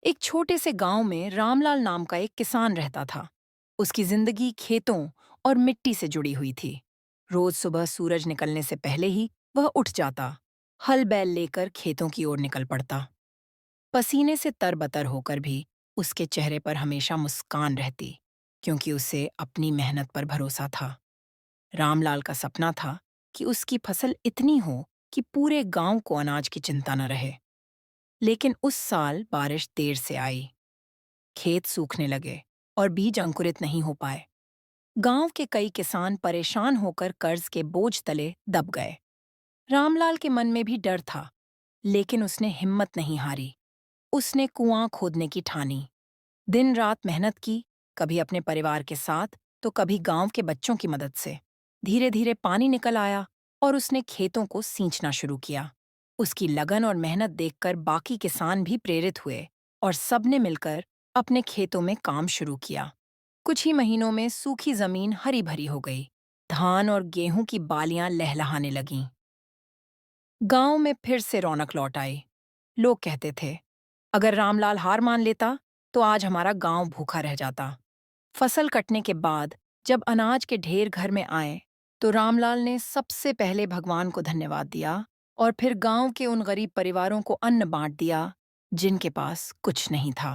एक छोटे से गांव में रामलाल नाम का एक किसान रहता था। उसकी जिंदगी खेतों और मिट्टी से जुड़ी हुई थी। रोज सुबह सूरज निकलने से पहले ही वह उठ जाता, हल बैल लेकर खेतों की ओर निकल पड़ता। पसीने से तरबतर होकर भी उसके चेहरे पर हमेशा मुस्कान रहती, क्योंकि उसे अपनी मेहनत पर भरोसा था। रामलाल का सपना था कि उसकी फसल इतनी हो कि पूरे गांव को अनाज की चिंता न रहे। लेकिन उस साल बारिश देर से आई, खेत सूखने लगे और बीज अंकुरित नहीं हो पाए। गांव के कई किसान परेशान होकर कर्ज के बोझ तले दब गए। रामलाल के मन में भी डर था, लेकिन उसने हिम्मत नहीं हारी। उसने कुआं खोदने की ठानी, दिन रात मेहनत की, कभी अपने परिवार के साथ तो कभी गांव के बच्चों की मदद से। धीरे धीरे पानी निकल आया और उसने खेतों को सींचना शुरू किया। उसकी लगन और मेहनत देखकर बाकी किसान भी प्रेरित हुए और सबने मिलकर अपने खेतों में काम शुरू किया। कुछ ही महीनों में सूखी जमीन हरी भरी हो गई। धान और गेहूं की बालियां लहलहाने लगीं। गांव में फिर से रौनक लौट आई। लोग कहते थे, अगर रामलाल हार मान लेता तो आज हमारा गांव भूखा रह जाता। फसल कटने के बाद जब अनाज के ढेर घर में आए, तो रामलाल ने सबसे पहले भगवान को धन्यवाद दिया और फिर गांव के उन गरीब परिवारों को अन्न बांट दिया जिनके पास कुछ नहीं था।